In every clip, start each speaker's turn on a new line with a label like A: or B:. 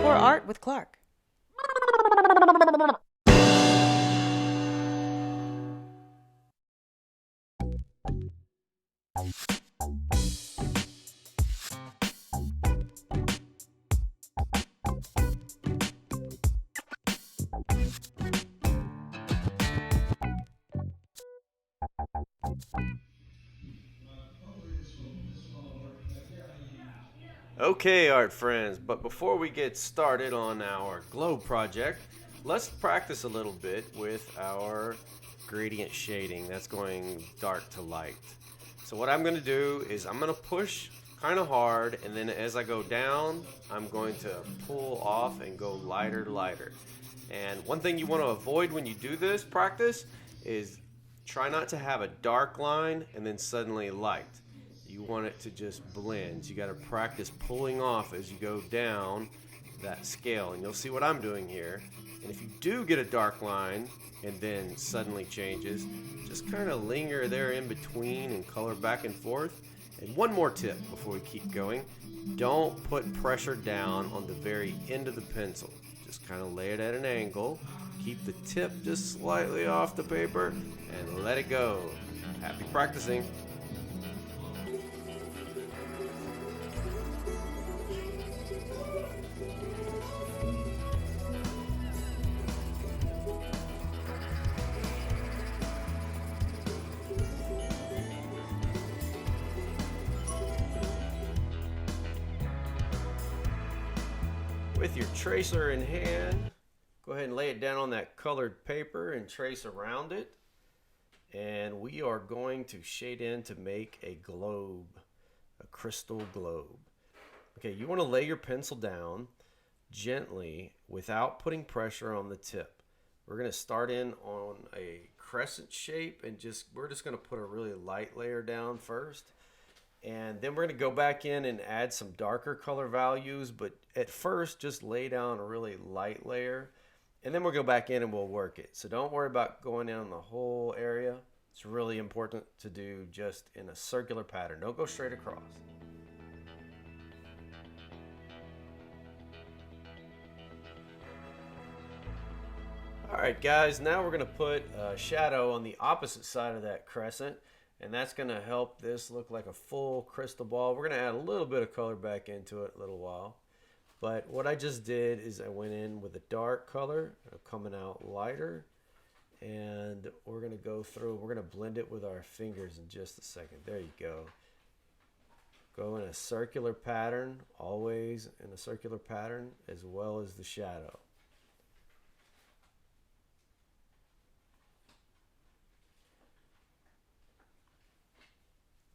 A: Explore art with Clark.
B: Okay, art friends, but before we get started on our globe project, let's practice a little bit with our gradient shading. That's going dark to light. So what I'm going to do is I'm going to push kind of hard, and then as I go down, I'm going to pull off and go lighter to lighter. And one thing you want to avoid when you do this practice is try not to have a dark line and then suddenly light. You want it to just blend. You got to practice pulling off as you go down that scale, and you'll see what I'm doing here. And if you do get a dark line and then suddenly changes, just kind of linger there in between and color back and forth. And one more tip before we keep going: don't put pressure down on the very end of the pencil. Just kind of lay it at an angle, keep the tip just slightly off the paper, and let it go. Happy practicing. With your tracer in hand, go ahead and lay it down on that colored paper and trace around it. And we are going to shade in to make a globe, a crystal globe. Okay, you want to lay your pencil down gently without putting pressure on the tip. We're going to start in on a crescent shape, and we're just going to put a really light layer down first. And then we're going to go back in and add some darker color values, but at first just lay down a really light layer, and then we'll go back in and we'll work it. So don't worry about going down the whole area. It's really important to do just in a circular pattern. Don't go straight across. Alright guys, now we're going to put a shadow on the opposite side of that crescent. And that's going to help this look like a full crystal ball. We're going to add a little bit of color back into it a little while. But what I just did is I went in with a dark color, coming out lighter. And we're going to go through, we're going to blend it with our fingers in just a second. There you go. Go in a circular pattern, always in a circular pattern, as well as the shadow.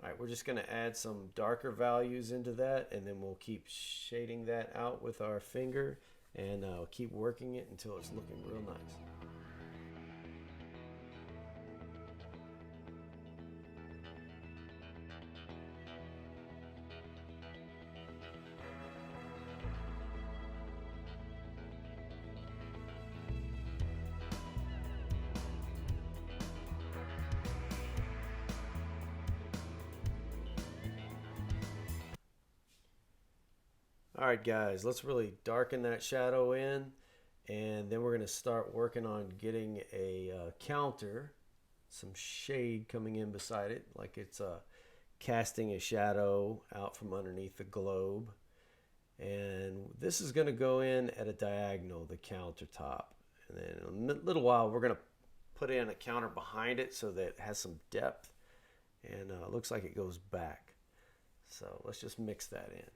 B: All right, we're just going to add some darker values into that, and then we'll keep shading that out with our finger, and keep working it until it's looking real nice. Alright guys, let's really darken that shadow in, and then we're going to start working on getting a counter, some shade coming in beside it, like it's casting a shadow out from underneath the globe. And this is going to go in at a diagonal, the countertop. And then in a little while we're going to put in a counter behind it so that it has some depth, and it looks like it goes back. So let's just mix that in.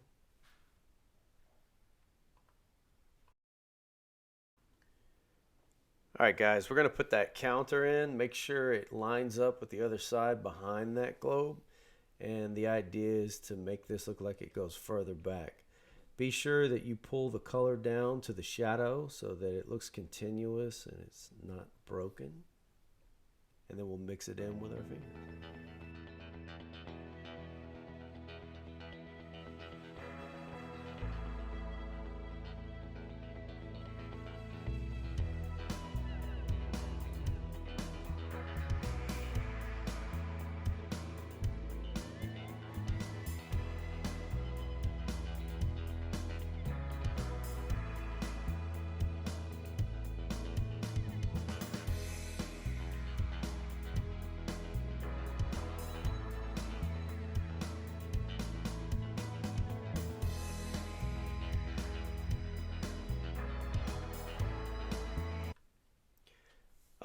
B: Alright guys, we're going to put that counter in, make sure it lines up with the other side behind that globe, and the idea is to make this look like it goes further back. Be sure that you pull the color down to the shadow so that it looks continuous and it's not broken, and then we'll mix it in with our fingers.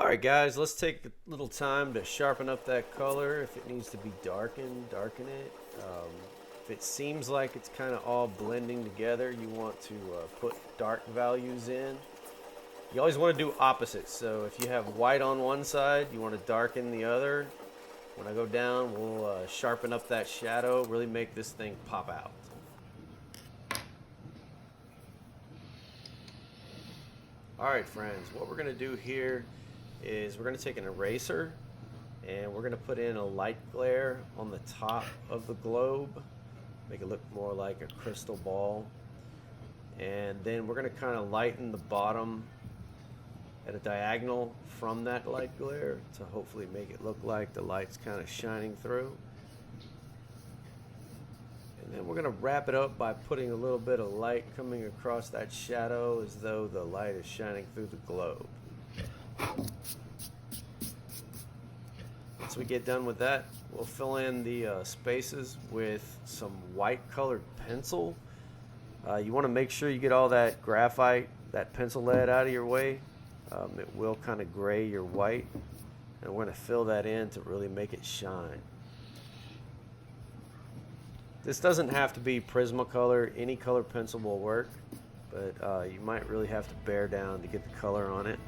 B: Alright guys, let's take a little time to sharpen up that color. If it needs to be darkened, darken it. If it seems like it's kind of all blending together, you want to put dark values in. You always want to do opposites. So if you have white on one side, you want to darken the other. When I go down, we'll sharpen up that shadow, really make this thing pop out. Alright friends, what we're going to do here is we're going to take an eraser and we're going to put in a light glare on the top of the globe, make it look more like a crystal ball, and then we're going to kind of lighten the bottom at a diagonal from that light glare to hopefully make it look like the light's kind of shining through. And then we're going to wrap it up by putting a little bit of light coming across that shadow as though the light is shining through the globe. Once we get done with that, we'll fill in the spaces with some white colored pencil. You want to make sure you get all that graphite, that pencil lead out of your way. It will kind of gray your white, and we're going to fill that in to really make it shine. This doesn't have to be Prismacolor, any color pencil will work, but you might really have to bear down to get the color on it.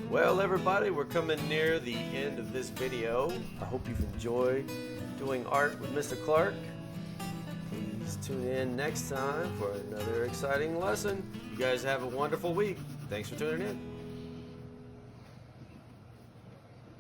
B: Well everybody, we're coming near the end of this video. I hope you've enjoyed doing art with Mr. Clark. Please tune in next time for another exciting lesson. You guys have a wonderful week. Thanks for tuning in.